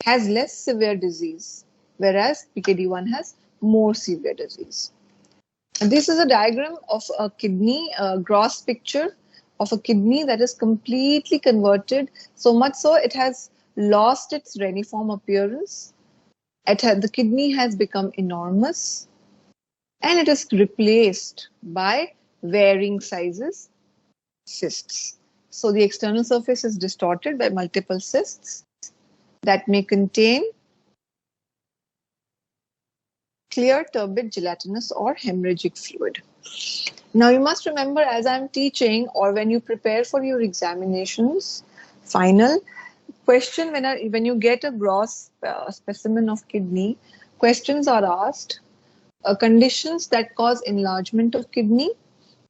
has less severe disease, whereas PKD1 has more severe disease. And this is a diagram of a kidney, a gross picture of a kidney that is completely converted, so much so it has lost its reniform appearance. The kidney has become enormous, and it is replaced by varying sizes cysts. So the external surface is distorted by multiple cysts that may contain clear, turbid, gelatinous, or hemorrhagic fluid. Now you must remember, as I'm teaching, or when you prepare for your examinations, final question, when you get a gross specimen of kidney, questions are asked, conditions that cause enlargement of kidney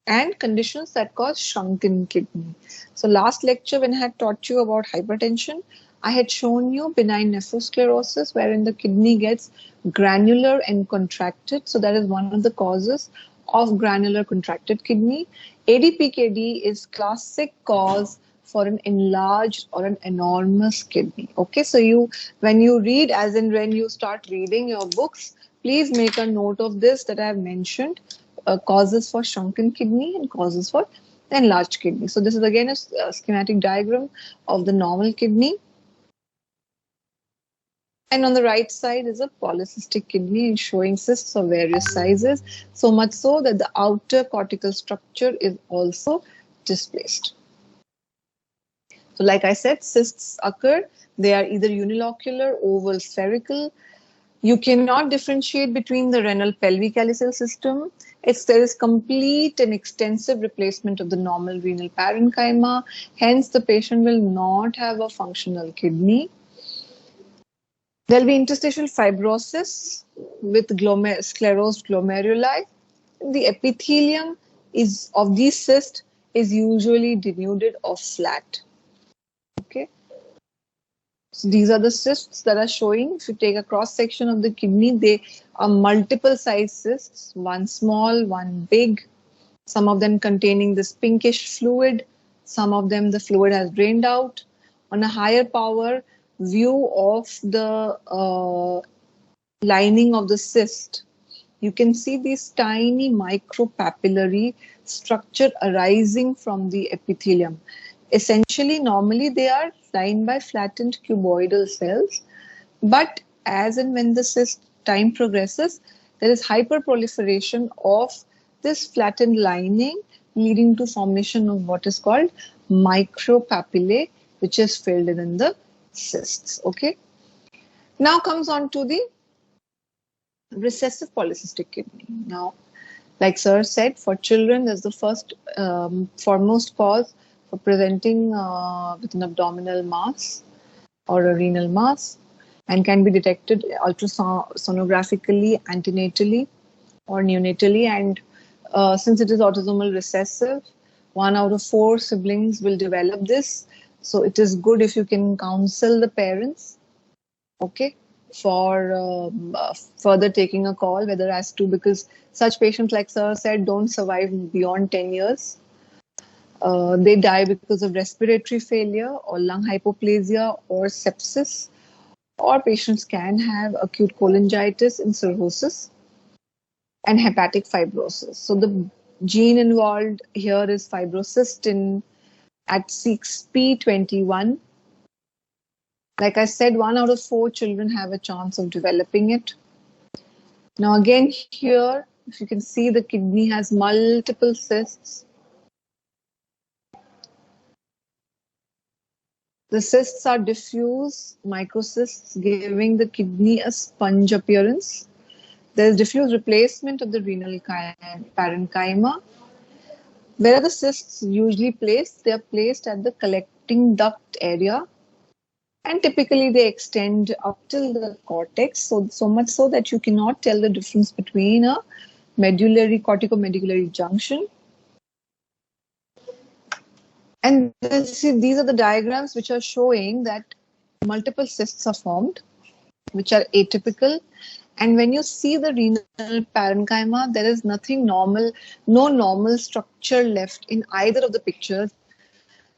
and conditions that cause shrunken kidney. So last lecture, when I had taught you about hypertension, I had shown you benign nephrosclerosis, wherein the kidney gets granular and contracted. So that is one of the causes of granular contracted kidney. ADPKD is classic cause for an enlarged or an enormous kidney. Okay, so when you read, as in when you start reading your books, please make a note of this that I have mentioned, causes for shrunken kidney and causes for enlarged kidney. So this is again a schematic diagram of the normal kidney. And on the right side is a polycystic kidney showing cysts of various sizes, so much so that the outer cortical structure is also displaced. So like I said, cysts occur. They are either unilocular, oval, spherical. You cannot differentiate between the renal pelvic calyceal system. There is complete and extensive replacement of the normal renal parenchyma. Hence, the patient will not have a functional kidney. There will be interstitial fibrosis with sclerosed glomeruli. The epithelium of these cysts is usually denuded or flat. Okay. So these are the cysts that are showing. If you take a cross section of the kidney, they are multiple size cysts, one small, one big, some of them containing this pinkish fluid, some of them the fluid has drained out. On a higher power view of the lining of the cyst, you can see these tiny micropapillary structure arising from the epithelium. Essentially, normally they are lined by flattened cuboidal cells, but as and when the cyst time progresses, there is hyperproliferation of this flattened lining, leading to formation of what is called micropapillae, which is filled in the cysts. Okay. Now comes on to the recessive polycystic kidney. Now, like sir said, for children, there's the first foremost cause for presenting with an abdominal mass or a renal mass, and can be detected ultrasonographically, antenatally, or neonatally. And since it is autosomal recessive, 1 out of 4 siblings will develop this. So it is good if you can counsel the parents, okay, for further taking a call, whether as to, because such patients, like sir said, don't survive beyond 10 years. They die because of respiratory failure or lung hypoplasia or sepsis, or patients can have acute cholangitis and cirrhosis and hepatic fibrosis. So the gene involved here is fibrocystin at 6p21. Like I said, 1 out of 4 children have a chance of developing it. Now again here, if you can see, the kidney has multiple cysts. The cysts are diffuse microcysts, giving the kidney a sponge appearance. There is diffuse replacement of the renal parenchyma. Where are the cysts usually placed? They are placed at the collecting duct area, and typically they extend up till the cortex, so much so that you cannot tell the difference between a corticomedullary junction. And see, these are the diagrams which are showing that multiple cysts are formed, which are atypical. And when you see the renal parenchyma, there is nothing normal, no normal structure left in either of the pictures.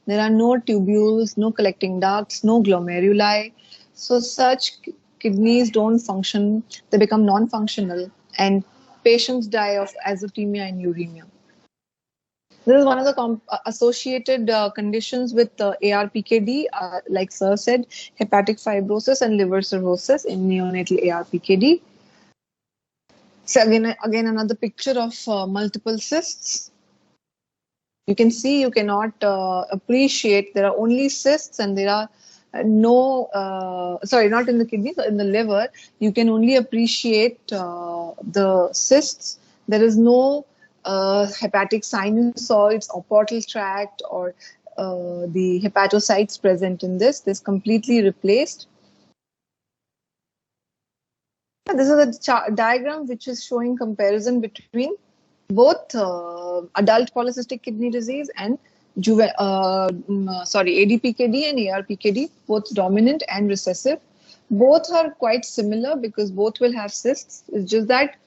There are no tubules, no collecting ducts, no glomeruli. So such kidneys don't function, they become non-functional, and patients die of azotemia and uremia. This is one of the associated conditions with ARPKD, like Sir said, hepatic fibrosis and liver cirrhosis in neonatal ARPKD. So again another picture of multiple cysts. You can see, you cannot appreciate, there are only cysts and there are sorry, not in the kidney, in the liver. You can only appreciate the cysts. There is no hepatic sinusoids or portal tract or the hepatocytes present in this. This completely replaced. This is a diagram which is showing comparison between both adult polycystic kidney disease and ADPKD and ARPKD, both dominant and recessive. Both are quite similar because both will have cysts. It's just that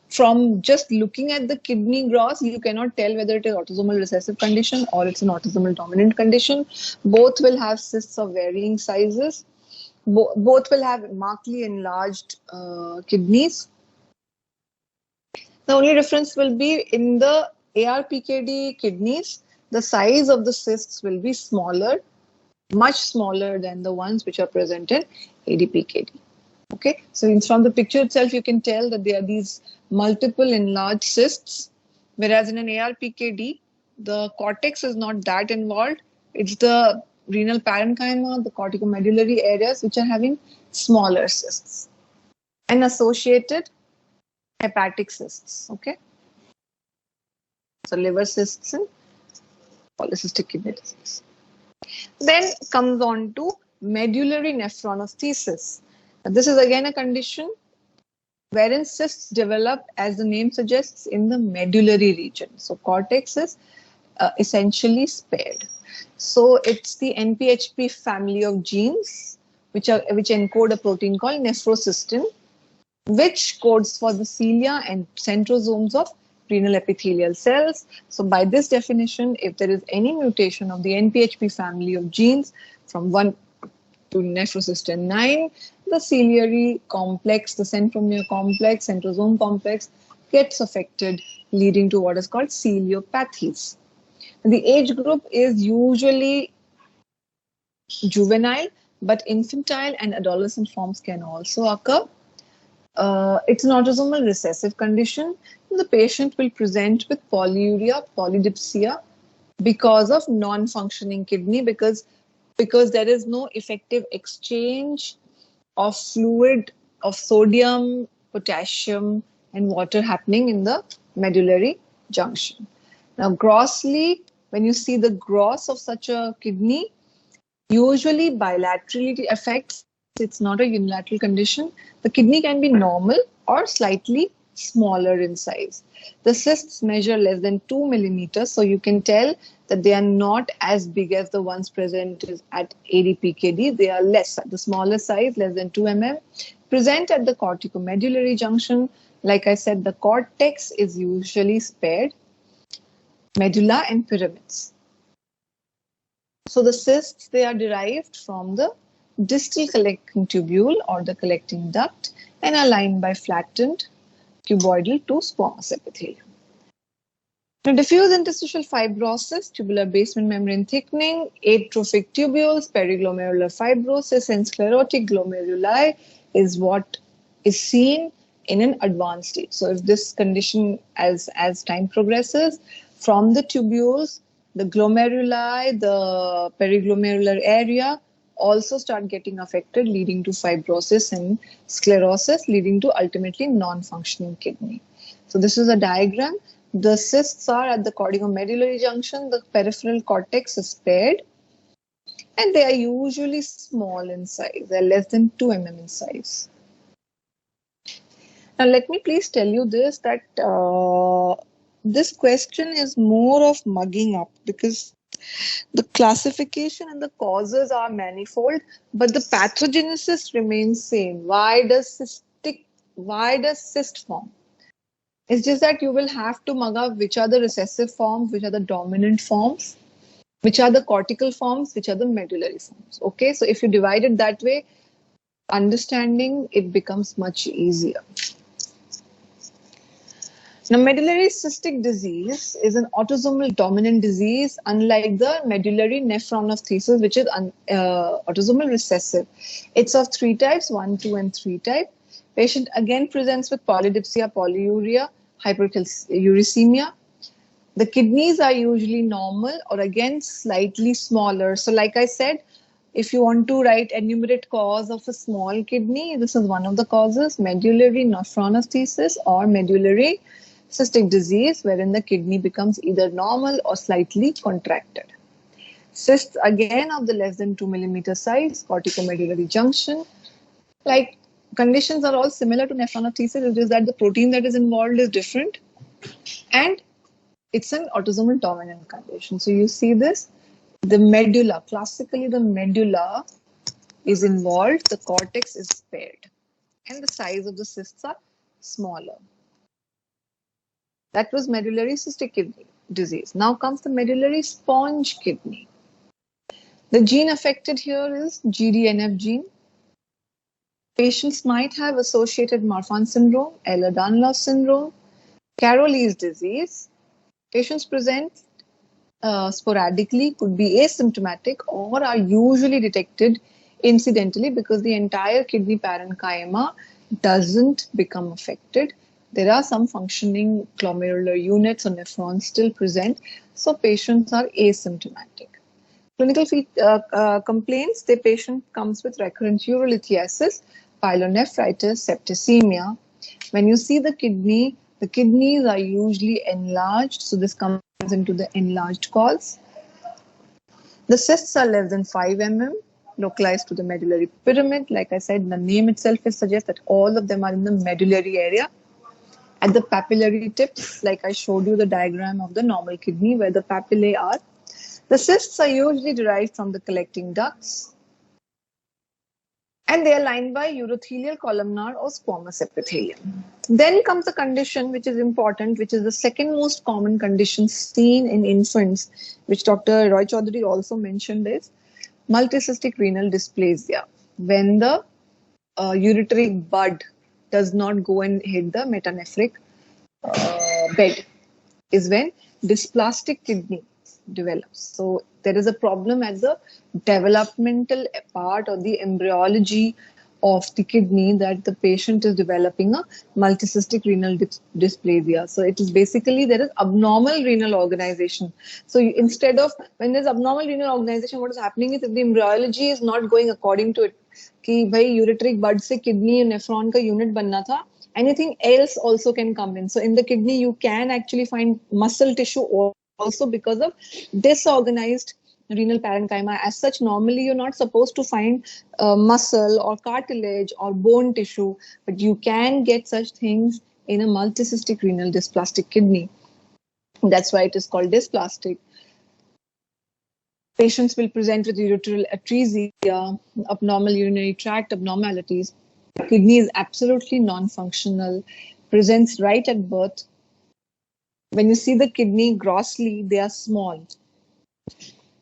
from just looking at the kidney gross, you cannot tell whether it is autosomal recessive condition or it's an autosomal dominant condition. Both will have cysts of varying sizes. Both will have markedly enlarged kidneys. The only difference will be in the ARPKD kidneys, the size of the cysts will be smaller, much smaller than the ones which are present in ADPKD. Okay, so from the picture itself, you can tell that there are these multiple enlarged cysts, whereas in an ARPKD, the cortex is not that involved. It's the renal parenchyma, the corticomedullary areas, which are having smaller cysts and associated hepatic cysts. Okay, so liver cysts and polycystic kidney disease. Then comes on to medullary nephronesthesis. This is again a condition wherein cysts develop, as the name suggests, in the medullary region. So cortex is essentially spared. So it's the NPHP family of genes which encode a protein called nephrocystin, which codes for the cilia and centrosomes of renal epithelial cells. So by this definition, if there is any mutation of the NPHP family of genes from 1 to nephrocystin 9, the ciliary complex, the centromere complex, centrosome complex gets affected, leading to what is called ciliopathies. The age group is usually juvenile, but infantile and adolescent forms can also occur. It's an autosomal recessive condition. The patient will present with polyuria, polydipsia because of non-functioning kidney, because there is no effective exchange of fluid of sodium, potassium, and water happening in the medullary junction. Now, grossly, when you see the gross of such a kidney, usually bilaterally it affects. It's not a unilateral condition. The kidney can be normal or slightly smaller in size. The cysts measure less than 2 millimeters, so you can tell that they are not as big as the ones present at ADPKD. They are less, the smaller size, less than 2 mm. Present at the corticomedullary junction. Like I said, the cortex is usually spared, medulla and pyramids. So the cysts, they are derived from the distal collecting tubule or the collecting duct and are lined by flattened cuboidal to squamous epithelium. Now, diffuse interstitial fibrosis, tubular basement membrane thickening, atrophic tubules, periglomerular fibrosis, and sclerotic glomeruli is what is seen in an advanced stage. So if this condition, as time progresses, from the tubules, the glomeruli, the periglomerular area also start getting affected, leading to fibrosis and sclerosis, leading to ultimately non-functioning kidney. So this is a diagram. The cysts are at the corticomedullary junction, the peripheral cortex is spared, and they are usually small in size. They are less than 2 mm in size. Now let me please tell you this, that this question is more of mugging up, because the classification and the causes are manifold, but the pathogenesis remains same. Why does cyst form? It's just that you will have to mug up which are the recessive forms, which are the dominant forms. which are the cortical forms, which are the medullary forms. Okay, so if you divide it that way, understanding it becomes much easier. Now, medullary cystic disease is an autosomal dominant disease, unlike the medullary nephronophthisis, which is autosomal recessive. It's of three types, 1, 2, and 3 type. Patient again presents with polydipsia, polyuria, hyperuricemia. The kidneys are usually normal or again slightly smaller. So like I said, if you want to write enumerate cause of a small kidney, this is one of the causes, medullary nephronophthisis or medullary cystic disease, wherein the kidney becomes either normal or slightly contracted. Cysts again of the less than 2 millimeter size, corticomedullary junction. Like conditions are all similar to nephronophthisis, it is that the protein that is involved is different and it's an autosomal dominant condition. So you see this, the medulla, classically the medulla is involved, the cortex is spared, and the size of the cysts are smaller. That was medullary cystic kidney disease. Now comes the medullary sponge kidney. The gene affected here is GDNF gene. Patients might have associated Marfan syndrome, Ehlers-Danlos syndrome, Carolese disease. Patients present sporadically, could be asymptomatic, or are usually detected incidentally because the entire kidney parenchyma doesn't become affected. There are some functioning glomerular units or nephrons still present, so patients are asymptomatic. Clinical complaints, the patient comes with recurrent urolithiasis, pyelonephritis, septicemia. When you see the kidneys are usually enlarged, so this comes into the enlarged cause. The cysts are less than 5 mm, localized to the medullary pyramid. Like I said, the name itself suggests that all of them are in the medullary area. At the papillary tips, like I showed you the diagram of the normal kidney where the papillae are. The cysts are usually derived from the collecting ducts, and they are lined by urothelial, columnar, or squamous epithelium. Then comes the condition which is important, which is the second most common condition seen in infants, which Dr. Roy Chaudhary also mentioned, is multicystic renal dysplasia. When the ureteric bud does not go and hit the metanephric bed, is when dysplastic kidney develops. So there is a problem at the developmental part or the embryology of the kidney that the patient is developing a multicystic renal dysplasia. So it is basically there is abnormal renal organization. So instead of when there's abnormal renal organization, what is happening is if the embryology is not going according to it, कि भाई ureteric bud से kidney nephron का unit बनना था, anything else also can come in. So in the kidney, you can actually find muscle tissue also because of disorganized renal parenchyma. As such, normally you're not supposed to find muscle or cartilage or bone tissue, but you can get such things in a multicystic renal dysplastic kidney. That's why it is called dysplastic. Patients will present with ureteral atresia, abnormal urinary tract abnormalities. Kidney is absolutely non-functional, presents right at birth. When you see the kidney grossly, they are small,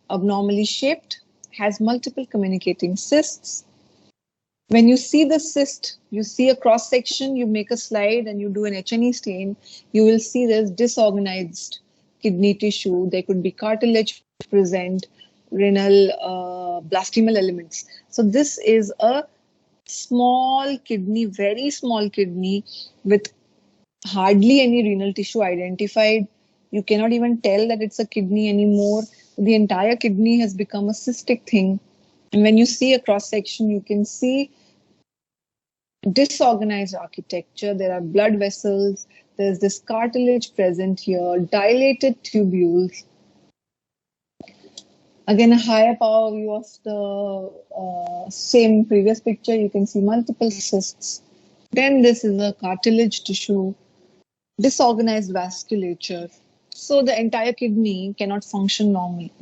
abnormally shaped, has multiple communicating cysts. When you see the cyst, you see a cross section, you make a slide and you do an H&E stain, you will see there's disorganized kidney tissue. There could be cartilage present, renal blastemal elements. So this is a small kidney, very small kidney with hardly any renal tissue identified. You cannot even tell that it's a kidney anymore. The entire kidney has become a cystic thing. And when you see a cross section, you can see disorganized architecture. There are blood vessels. There's this cartilage present here, dilated tubules. Again, a higher power view of the same previous picture. You can see multiple cysts. Then this is a cartilage tissue, disorganized vasculature. So the entire kidney cannot function normally.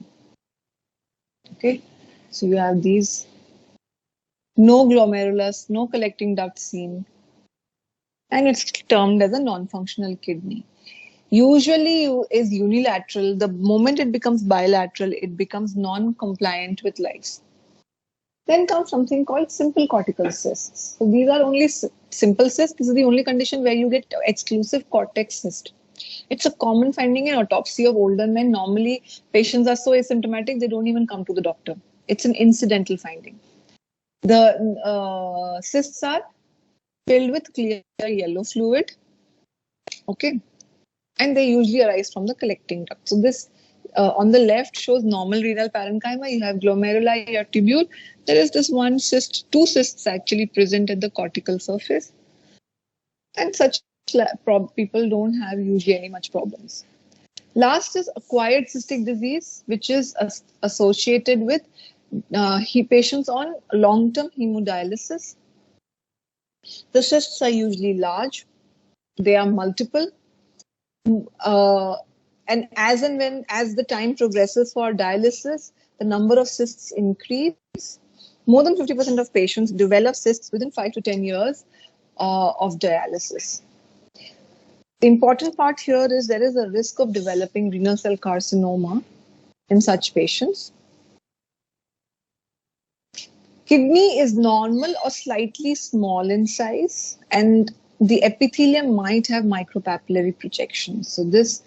Okay, so you have these, no glomerulus, no collecting duct seen, and it's termed as a non-functional kidney. usually is unilateral. The moment it becomes bilateral, it becomes non-compliant with lice. Then comes something called simple cortical cysts. So these are only simple cysts. This is the only condition where you get exclusive cortex cyst. It's a common finding in autopsy of older men. Normally, patients are so asymptomatic, they don't even come to the doctor. It's an incidental finding. The cysts are filled with clear yellow fluid. Okay. And they usually arise from the collecting duct. So this on the left shows normal renal parenchyma. You have glomeruli, you have tubule. There is this one cyst, two cysts actually present at the cortical surface. And such people don't have usually any much problems. Last is acquired cystic disease, which is associated with patients on long-term hemodialysis. The cysts are usually large. They are multiple. And as the time progresses for dialysis, the number of cysts increase. More than 50% of patients develop cysts within 5 to 10 years of dialysis. The important part here is there is a risk of developing renal cell carcinoma in such patients. Kidney is normal or slightly small in size, and the epithelium might have micropapillary projections. So this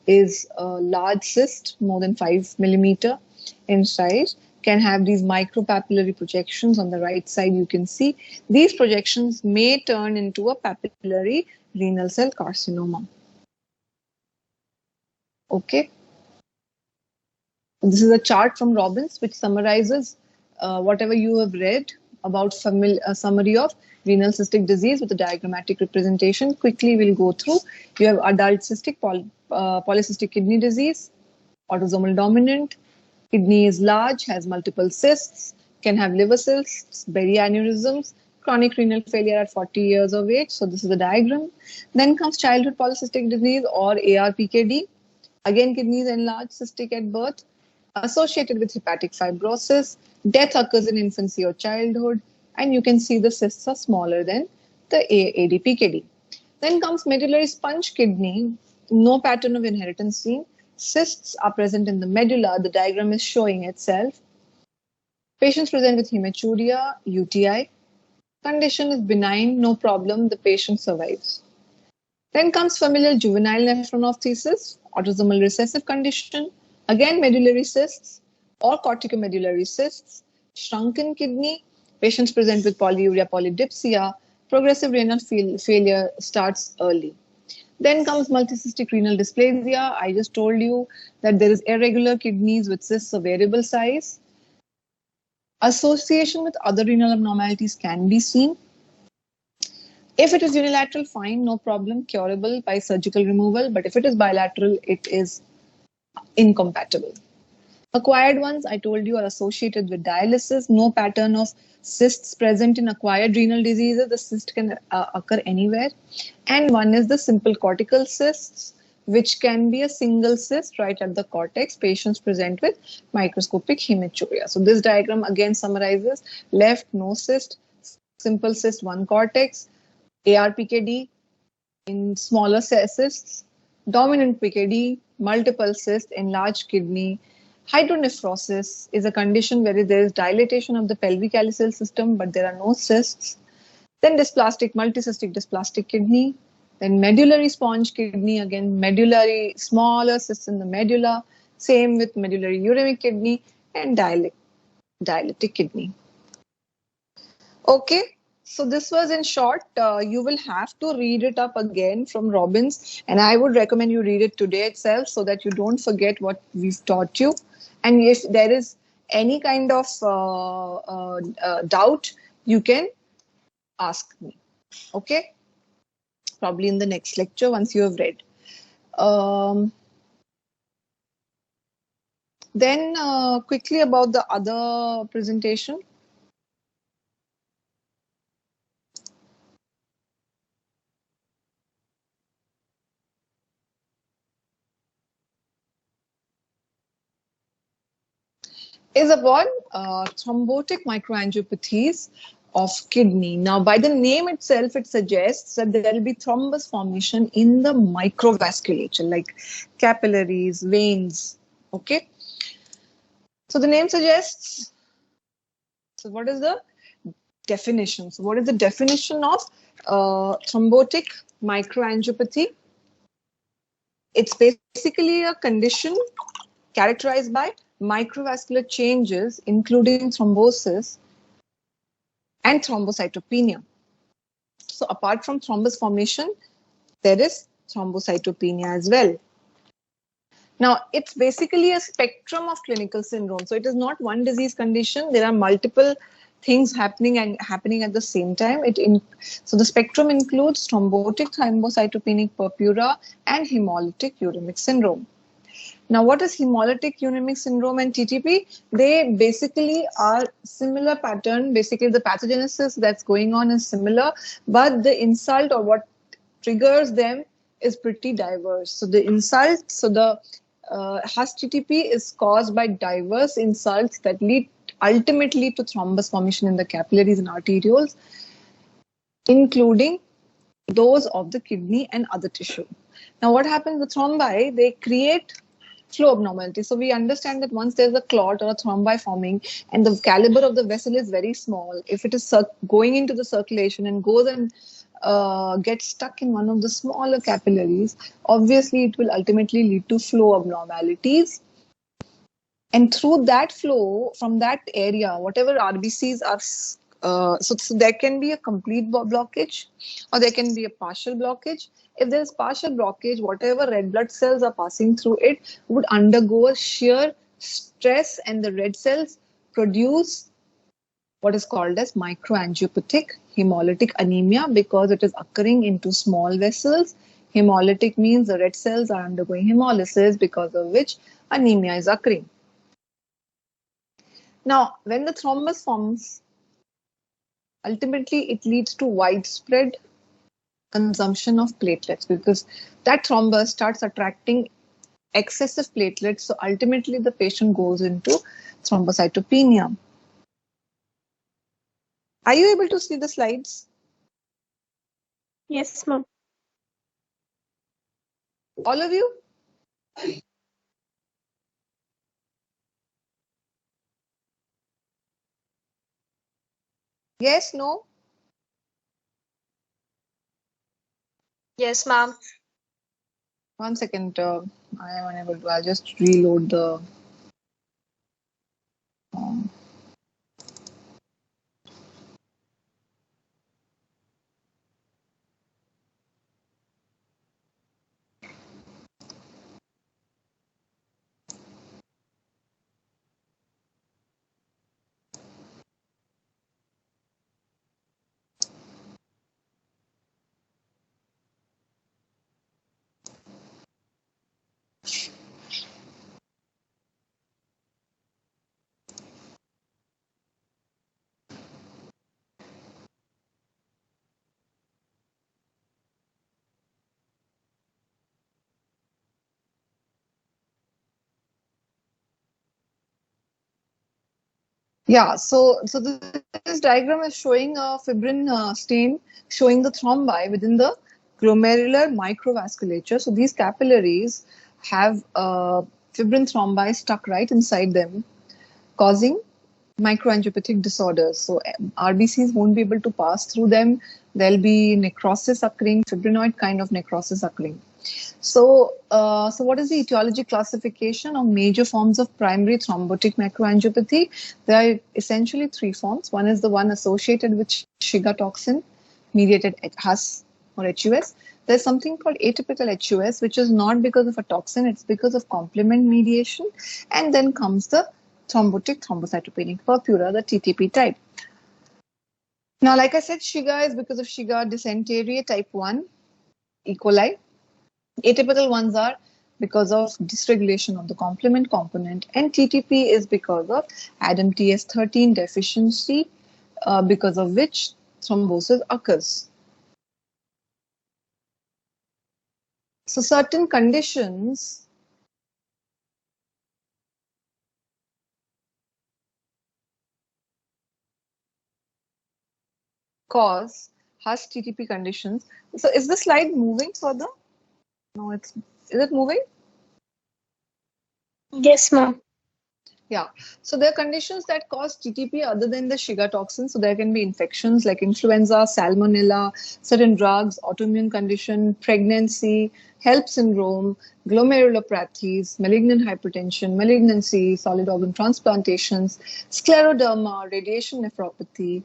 is a large cyst, more than 5 millimeter in size, can have these micropapillary projections. On the right side, you can see these projections may turn into a papillary renal cell carcinoma. Okay. This is a chart from Robbins which summarizes whatever you have read about a summary of renal cystic disease with a diagrammatic representation. Quickly, we'll go through. You have adult cystic polycystic kidney disease, autosomal dominant. Kidney is large, has multiple cysts, can have liver cysts, berry aneurysms, chronic renal failure at 40 years of age. So this is the diagram. Then comes childhood polycystic disease or ARPKD. Again, kidneys enlarged, cystic at birth, associated with hepatic fibrosis. Death occurs in infancy or childhood, and you can see the cysts are smaller than the ADPKD. Then comes medullary sponge kidney, no pattern of inheritance seen. Cysts are present in the medulla. The diagram is showing itself. Patients present with hematuria, UTI. Condition is benign, no problem. The patient survives. Then comes familial juvenile nephronophthisis, autosomal recessive condition. Again, medullary cysts or corticomedullary cysts. Shrunken kidney. Patients present with polyuria, polydipsia. Progressive renal failure starts early. Then comes multicystic renal dysplasia. I just told you that there is irregular kidneys with cysts of variable size. Association with other renal abnormalities can be seen. If it is unilateral, fine, no problem, curable by surgical removal. But if it is bilateral, it is incompatible. Acquired ones, I told you, are associated with dialysis. No pattern of cysts present in acquired renal diseases. The cyst can occur anywhere. And one is the simple cortical cysts, which can be a single cyst right at the cortex. Patients present with microscopic hematuria. So this diagram again summarizes: left, no cyst, simple cyst, one cortex, ARPKD in smaller cysts, dominant PKD, multiple cysts, enlarged kidney. Hydronephrosis is a condition where there is dilatation of the pelvic calyceal system, but there are no cysts. Then dysplastic, multicystic dysplastic kidney. Then medullary sponge kidney, again medullary, smaller cysts in the medulla. Same with medullary uremic kidney and dialytic kidney. Okay. So this was in short. You will have to read it up again from Robbins, and I would recommend you read it today itself so that you don't forget what we've taught you. And if there is any kind of doubt, you can ask me. Okay? Probably in the next lecture once you have read. Then quickly about the other presentation. Is about thrombotic microangiopathies of kidney. Now, by the name itself, it suggests that there will be thrombus formation in the microvasculature, like capillaries, veins. Okay. So the name suggests. So what is the definition? So what is the definition of thrombotic microangiopathy? It's basically a condition characterized by microvascular changes, including thrombosis and thrombocytopenia. So apart from thrombus formation, there is thrombocytopenia as well. Now, it's basically a spectrum of clinical syndrome. So it is not one disease condition. There are multiple things happening at the same time. So the spectrum includes thrombotic thrombocytopenic purpura and hemolytic uremic syndrome. Now, what is hemolytic uremic syndrome and TTP? They basically are similar pattern. Basically, the pathogenesis that's going on is similar, but the insult or what triggers them is pretty diverse. So the insult, so the Hus TTP is caused by diverse insults that lead ultimately to thrombus formation in the capillaries and arterioles, including those of the kidney and other tissue. Now, what happens with thrombi? They create flow abnormality. So we understand that once there's a clot or a thrombi forming and the caliber of the vessel is very small, if it is going into the circulation and goes and gets stuck in one of the smaller capillaries, obviously it will ultimately lead to flow abnormalities. And through that flow from that area, whatever RBCs are, so there can be a complete blockage or there can be a partial blockage. If there is partial blockage, whatever red blood cells are passing through it would undergo a shear stress, and the red cells produce what is called as microangiopathic hemolytic anemia because it is occurring into small vessels. Hemolytic means the red cells are undergoing hemolysis, because of which anemia is occurring. Now, when the thrombus forms, ultimately it leads to widespread consumption of platelets because that thrombus starts attracting excessive platelets. So ultimately the patient goes into thrombocytopenia. Are you able to see the slides? Yes, ma'am. All of you? Yes, no? Yes, ma'am. 1 second. I am unable to. I'll just reload the. Yeah, so this diagram is showing a fibrin stain showing the thrombi within the glomerular microvasculature. So these capillaries have fibrin thrombi stuck right inside them, causing microangiopathic disorders. So RBCs won't be able to pass through them. There'll be necrosis occurring, fibrinoid kind of necrosis occurring. So, so what is the etiology classification of major forms of primary thrombotic macroangiopathy? There are essentially three forms. One is the one associated with Shiga toxin mediated HUS or HUS. There's something called atypical HUS, which is not because of a toxin, it's because of complement mediation. And then comes the thrombotic thrombocytopenic purpura, the TTP type. Now, like I said, Shiga is because of Shiga dysentery type 1 E. coli. Atypical ones are because of dysregulation of the complement component, and TTP is because of ADAMTS13 deficiency, because of which thrombosis occurs. So certain conditions cause Hus TTP conditions. So is the slide moving further? No, is it moving? Yes, ma'am. Yeah. So there are conditions that cause TTP other than the Shiga toxin. So there can be infections like influenza, salmonella, certain drugs, autoimmune condition, pregnancy, HELLP syndrome, glomerulopathies, malignant hypertension, malignancy, solid organ transplantations, scleroderma, radiation nephropathy,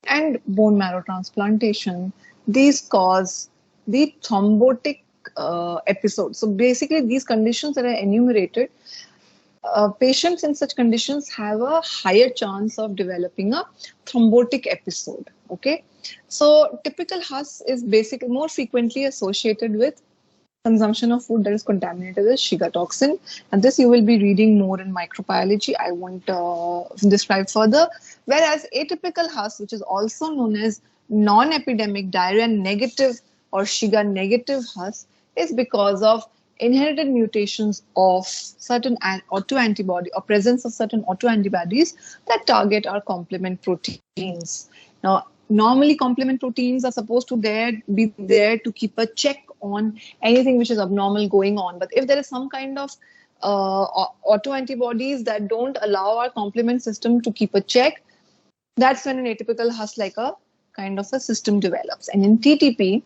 and bone marrow transplantation. These cause the thrombotic episode. So basically, these conditions that are enumerated, patients in such conditions have a higher chance of developing a thrombotic episode. Okay, so typical Hus is basically more frequently associated with consumption of food that is contaminated with Shiga toxin, and this you will be reading more in microbiology. I won't describe further. Whereas atypical Hus, which is also known as non-epidemic diarrhea negative or Shiga negative Hus, is because of inherited mutations of certain autoantibody or presence of certain autoantibodies that target our complement proteins. Now, normally complement proteins are supposed to be there to keep a check on anything which is abnormal going on. But if there is some kind of autoantibodies that don't allow our complement system to keep a check, that's when an atypical Hus like a kind of a system develops. And in TTP,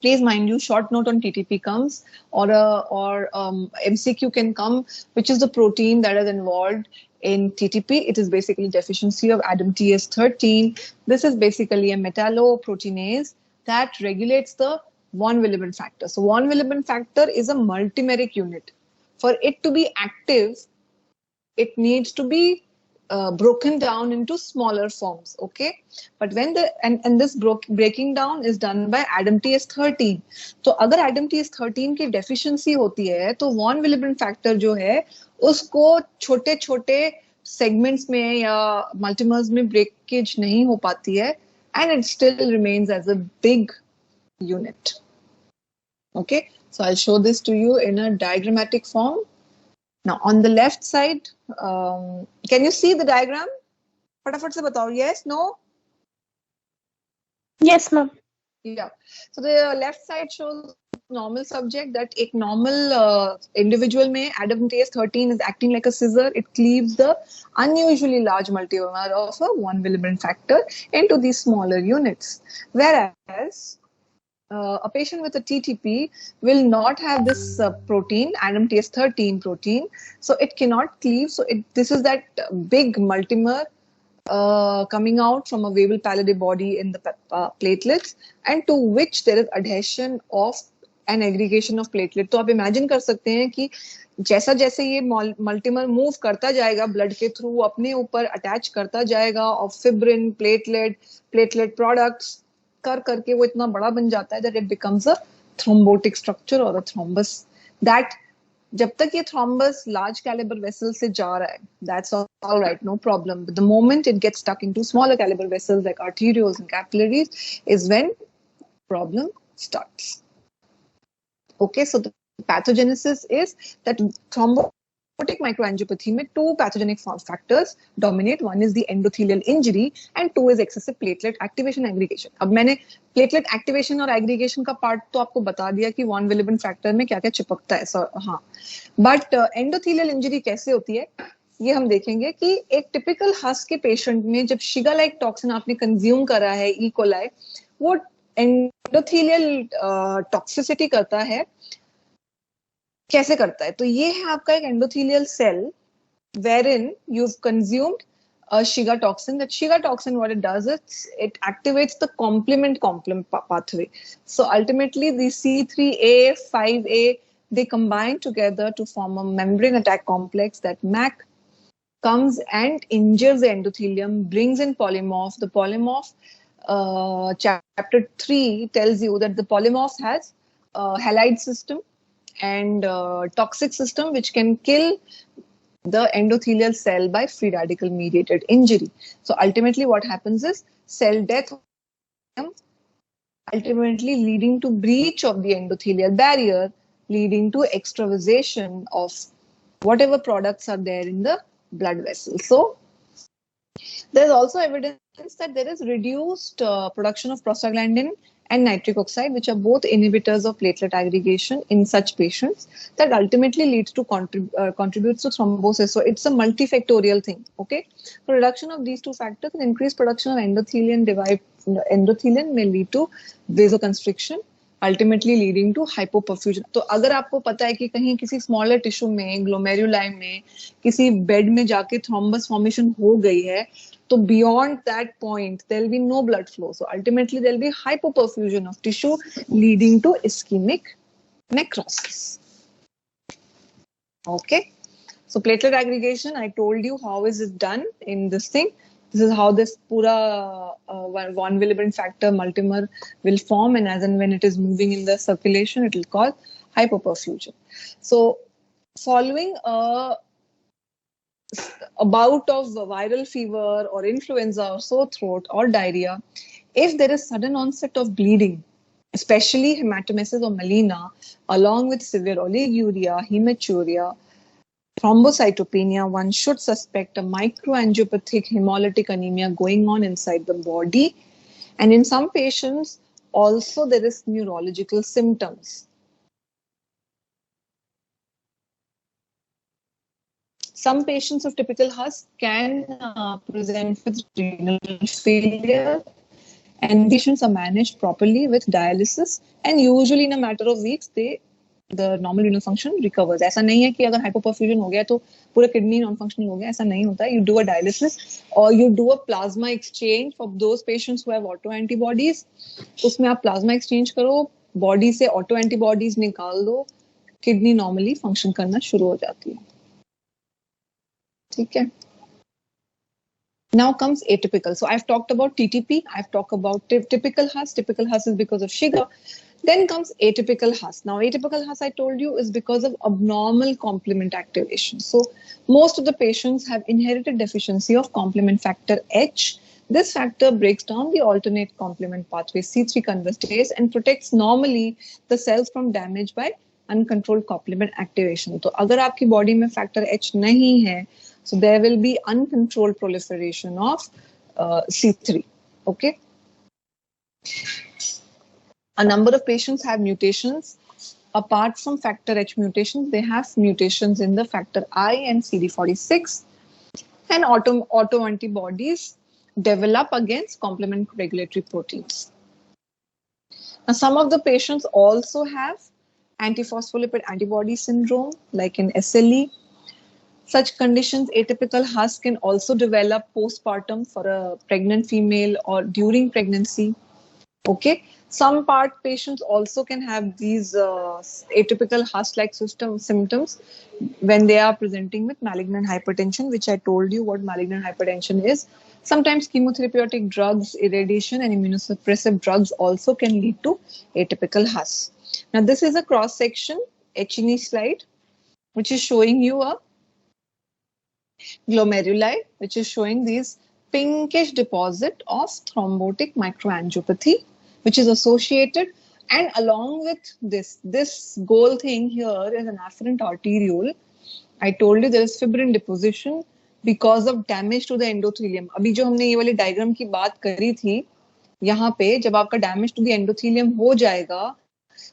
please mind you, short note on TTP comes, or MCQ can come, which is the protein that is involved in TTP. It is basically deficiency of ADAMTS13. This is basically a metalloproteinase that regulates the von Willebrand factor. So von Willebrand factor is a multimeric unit. For it to be active, it needs to be broken down into smaller forms. Okay, but when this breaking down is done by ADAMTS13. तो अगर ADAMTS13 की deficiency होती है तो von Willebrand factor जो है उसको छोटे छोटे segments में या multimers में breakage नहीं हो पाती है, and it still remains as a big unit. Okay, so I'll show this to you in a diagrammatic form. Now, on the left side, can you see the diagram? फटाफट से बताओ, yes, no? Yes, ma'am. Yeah. So the left side shows normal subject, that एक normal individual में ADAMTS13 is acting like a scissor. It cleaves the unusually large multimer of a von Willebrand factor into these smaller units. Whereas a patient with a TTP will not have this protein, ADAMTS13 protein, so it cannot cleave. So this is that big multimer coming out from a vagal pallidary body in the platelets, and to which there is adhesion of an aggregation of platelet. तो आप imagine कर सकते हैं कि जैसा जैसे ये मल्टीमर move करता जाएगा ब्लड के थ्रू, अपने ऊपर अटैच करता जाएगा ऑफ फिब्रिन, प्लेटलेट प्रोडक्ट्स कर करके वो इतना बड़ा बन जाता है that it becomes a thrombotic structure or a thrombus. That जब तक ये thrombus large caliber vessel से जा रहा है, that's all right, no problem. But the moment it gets stuck into smaller caliber vessels like arterioles and capillaries is when problem starts. Okay, so the pathogenesis is that thrombotic microangiopathy में two pathogenic factors dominate. One is the endothelial injury and two is excessive platelet activation aggregation. अब मैंने platelet activation और aggregation का part तो आपको बता दिया कि von Willebrand factor में क्या क्या चिपकता है. So, हाँ, but endothelial injury कैसे होती है ये हम देखेंगे कि एक typical Hus के patient में जब Shiga like toxin आपने consume करा है E. coli, वो endothelial toxicity करता है. कैसे करता है? तो ये है आपका एक endothelial cell wherein you've consumed a Shiga toxin. That Shiga toxin, what it does is it activates the complement pathway. So ultimately, the C3A, 5A, they combine together to form a membrane attack complex that MAC comes and injures the endothelium, brings in polymorph. The polymorph, chapter 3 tells you that the polymorph has halide system and toxic system which can kill the endothelial cell by free radical mediated injury. So ultimately what happens is cell death, ultimately leading to breach of the endothelial barrier, leading to extravasation of whatever products are there in the blood vessel. So There's also evidence that there is reduced production of prostaglandin and nitric oxide, which are both inhibitors of platelet aggregation in such patients, that ultimately leads to contributes to thrombosis. So it's a multifactorial thing. Okay, so reduction of these two factors and increased production of endothelium may lead to vasoconstriction, ultimately leading to hypoperfusion. तो अगर आपको पता है कि कहीं किसी smaller tissue में, glomeruli में, किसी बेड में जाके थ्रोम्बस फॉर्मेशन हो गई है, तो beyond that point there will be no blood flow, so ultimately there will be hypoperfusion of tissue leading to ischemic necrosis. Okay, so platelet aggregation, I told you how is it done in this thing. This is how this pura von Willebrand factor multimer will form, and as and when it is moving in the circulation, it will cause hypoperfusion. So following a bout of viral fever or influenza or sore throat or diarrhea, if there is sudden onset of bleeding, especially hematemesis or melena, along with severe oliguria, hematuria, thrombocytopenia, one should suspect a microangiopathic hemolytic anemia going on inside the body. And in some patients, also there is neurological symptoms. Some patients of typical HUS can present with renal failure, and patients are managed properly with dialysis, and usually in a matter of weeks the normal renal function recovers. ऐसा नहीं है कि अगर hypoperfusion हो गया तो पूरा kidney non functioning हो गया, ऐसा नहीं होता. You do a dialysis or you do a plasma exchange for those patients who have autoantibodies. उसमें आप plasma exchange करो, body से autoantibodies निकाल दो, kidney normally function करना शुरू हो जाती है. ठीक है. Now comes atypical. So I've talked about TTP, I've talked about typical HUS. Typical HUS is because of sugar. Then comes atypical HUS. Now atypical HUS, I told you, is because of abnormal complement activation. So most of the patients have inherited deficiency of complement factor H. This factor breaks down the alternate complement pathway C3 convertase and protects normally the cells from damage by uncontrolled complement activation. तो अगर आपकी body में factor H नहीं है, so there will be uncontrolled proliferation of C3. Okay. A number of patients have mutations. Apart from factor H mutations, they have mutations in the factor I and CD46, and autoantibodies develop against complement regulatory proteins. Now, some of the patients also have antiphospholipid antibody syndrome, like in SLE. Such conditions, atypical HUS, can also develop postpartum for a pregnant female or during pregnancy. Okay. Some part patients also can have these atypical HUS-like symptoms when they are presenting with malignant hypertension, which I told you what malignant hypertension is. Sometimes chemotherapeutic drugs, irradiation, and immunosuppressive drugs also can lead to atypical HUS. Now, this is a cross-section H&E slide, which is showing you a glomeruli, which is showing these pinkish deposit of thrombotic microangiopathy, which is associated, and along with this goal thing here is an afferent arteriole. I told you there is fibrin deposition because of damage to the endothelium. अभी जो हमने ये वाली diagram की बात करी थी, यहाँ पे जब आपका damage to the endothelium हो जाएगा,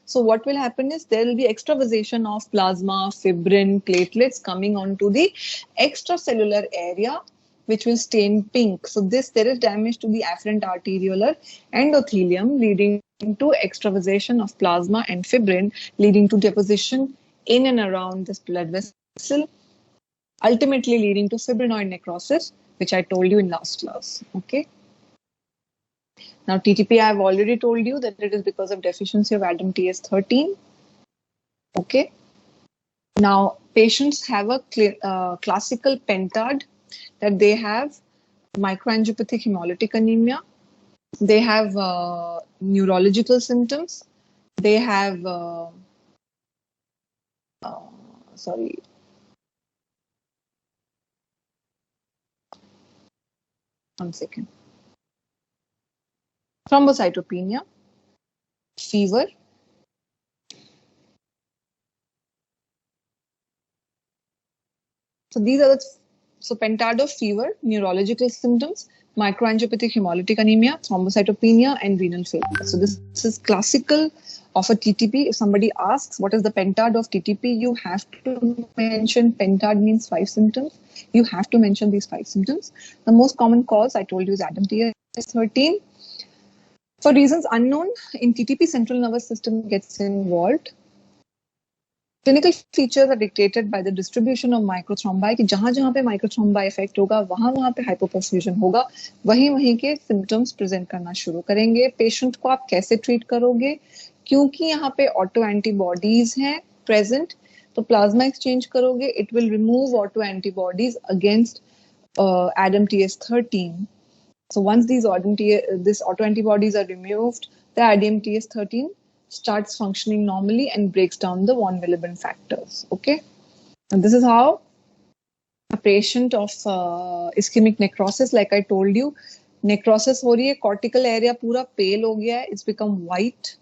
so what will happen is there will be extravasation of plasma, fibrin, platelets coming onto the extracellular area, which will stain pink. So there is damage to the afferent arteriolar endothelium, leading to extravasation of plasma and fibrin, leading to deposition in and around this blood vessel, ultimately leading to fibrinoid necrosis, which I told you in last class. Okay. Now, TTP, I have already told you that it is because of deficiency of ADAMTS13. Okay. Now, patients have a classical pentad, that they have microangiopathic hemolytic anemia, they have neurological symptoms, they have, thrombocytopenia, fever, so these are the So pentad of fever, neurological symptoms, microangiopathic hemolytic anemia, thrombocytopenia, and renal failure. So this is classical of a TTP. If somebody asks what is the pentad of TTP, you have to mention pentad means 5 symptoms. You have to mention these 5 symptoms. The most common cause I told you is ADAMTS13. For reasons unknown, in TTP, central nervous system gets involved. Clinical features are dictated by the distribution of microthrombi कि जहां पे microthrombi effect होगा वहां पे hypoperfusion होगा वहीं के symptoms present करना शुरू करेंगे. Patient को आप कैसे treat करोगे? क्योंकि यहाँ पे auto antibodies हैं present, तो plasma exchange करोगे. It will remove auto antibodies against ADAMTS13. So once these auto antibodies are removed, the ADAMTS13 starts functioning normally and breaks down the von Willebrand factors. Okay, and this is how a patient of ischemic necrosis, like I told you, necrosis हो रही है, cortical area पूरा pale हो गया है, it's become white.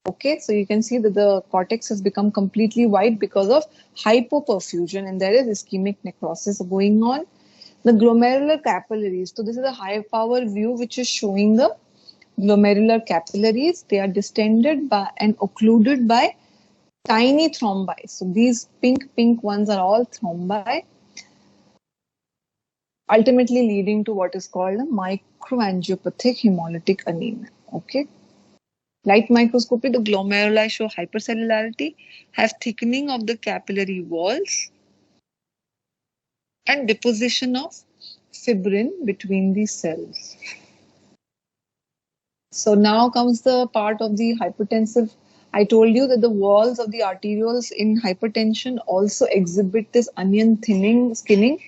Okay, so you can see that the cortex has become completely white because of hypoperfusion, and there is ischemic necrosis going on. The glomerular capillaries. So this is a high power view which is showing the glomerular capillaries. They are distended by and occluded by tiny thrombi. So these pink ones are all thrombi, ultimately leading to what is called a microangiopathic hemolytic anemia. Okay. Light microscopy, the glomeruli show hypercellularity, have thickening of the capillary walls, and deposition of fibrin between the cells. So now comes the part of the hypertensive. I told you that the walls of the arterioles in hypertension also exhibit this onion thinning, skinning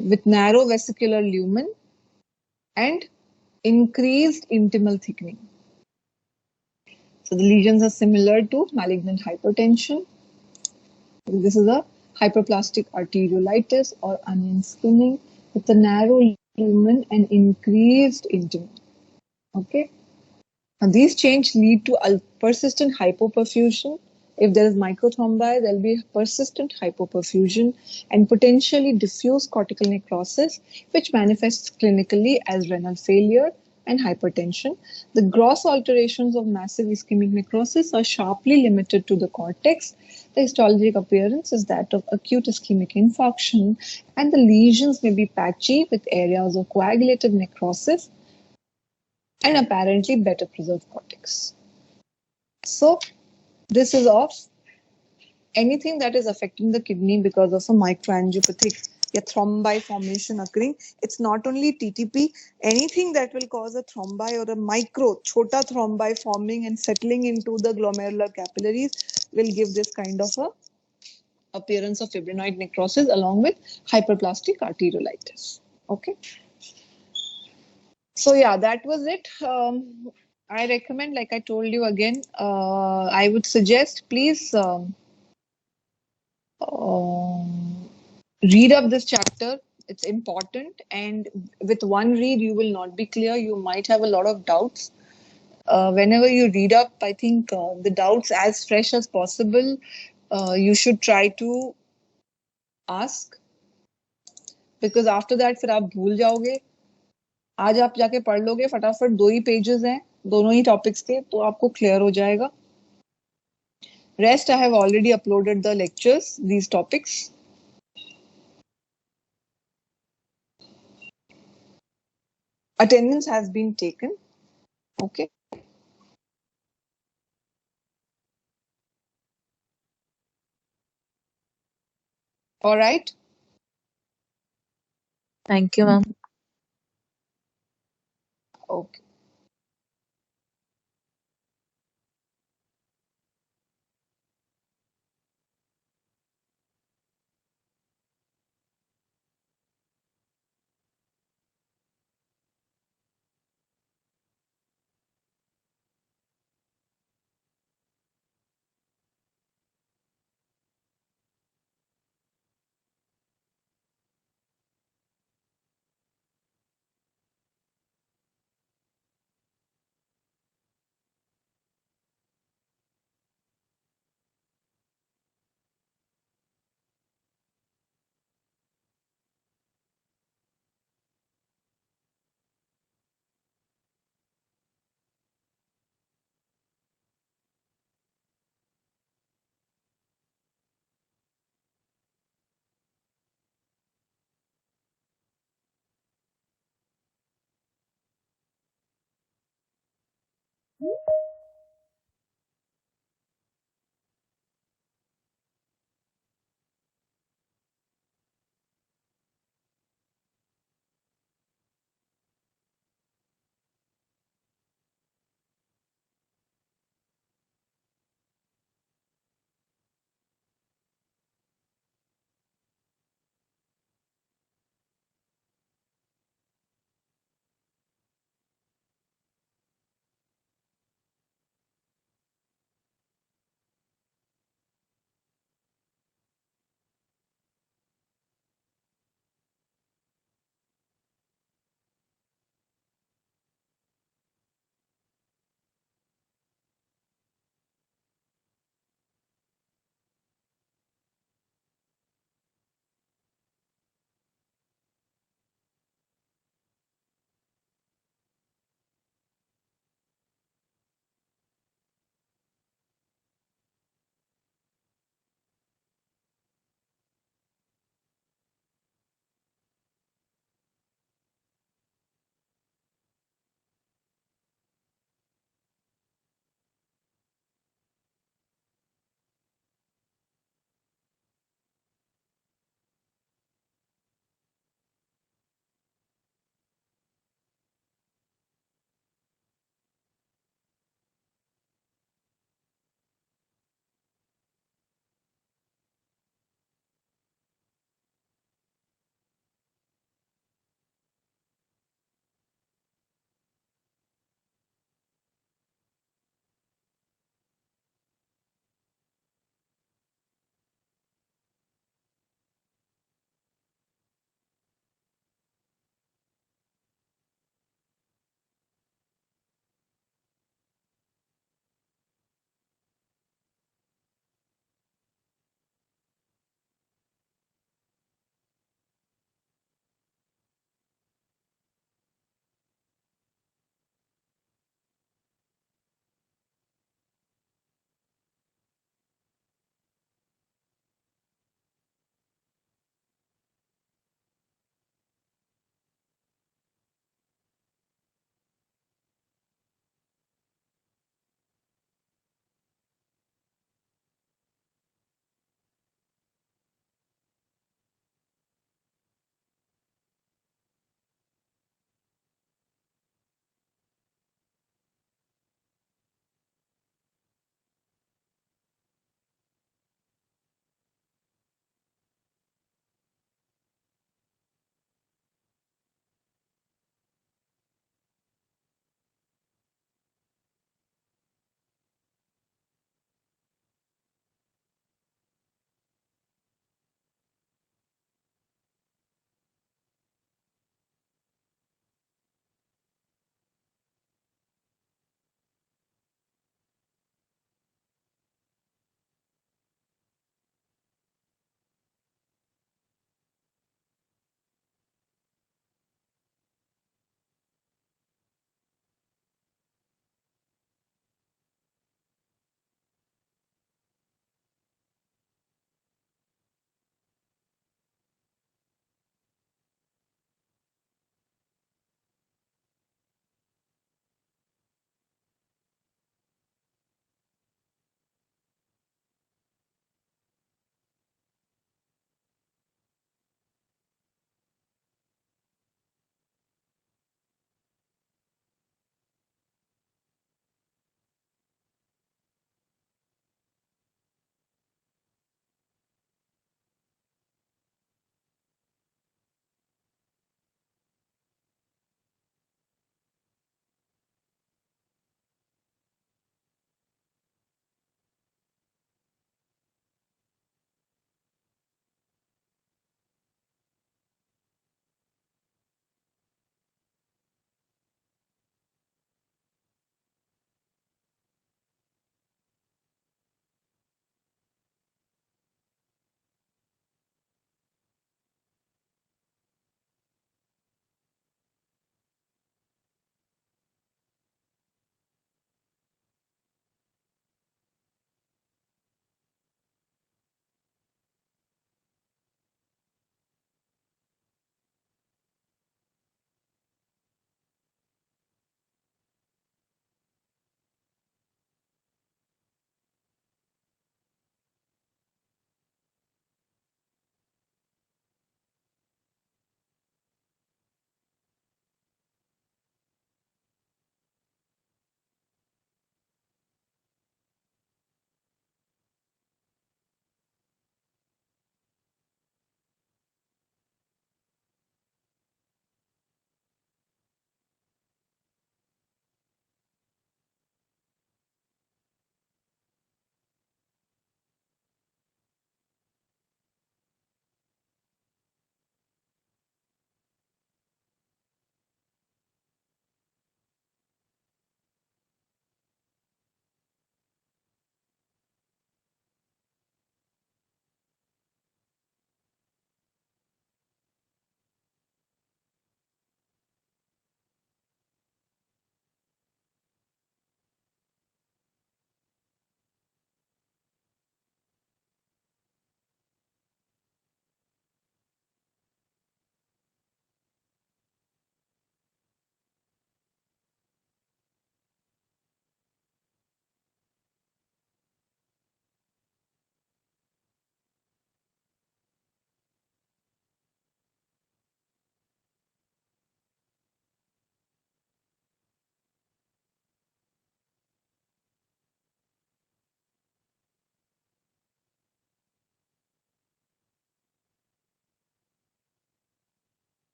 with narrow vesicular lumen and increased intimal thickening. So the lesions are similar to malignant hypertension. This is a hyperplastic arteriolitis or onion skinning with a narrow lumen and increased intimal. Okay. Now, these changes lead to a persistent hypoperfusion. If there is microthrombi, there will be persistent hypoperfusion and potentially diffuse cortical necrosis, which manifests clinically as renal failure and hypertension. The gross alterations of massive ischemic necrosis are sharply limited to the cortex. The histologic appearance is that of acute ischemic infarction, and the lesions may be patchy with areas of coagulative necrosis and apparently better preserved cortex. So this is of anything that is affecting the kidney because of a microangiopathic thrombi formation occurring. It's not only TTP, anything that will cause a thrombi or a chota thrombi forming and settling into the glomerular capillaries will give this kind of a appearance of fibrinoid necrosis along with hyperplastic arteriolitis. Okay. So yeah, that was it. I recommend, like I told you again, I would suggest please read up this chapter. It's important, and with one read you will not be clear. You might have a lot of doubts. Whenever you read up, I think the doubts as fresh as possible. You should try to ask, because after that फिर आप भूल जाओगे. आज आप जाके पढ़ लोगे फटाफट, 2 ही पेजेस हैं दोनों ही टॉपिक्स के, तो आपको क्लियर हो जाएगा. Rest, I have already uploaded the lectures, these topics. Attendance has been taken. Okay. All right. Thank you, ma'am. Okay.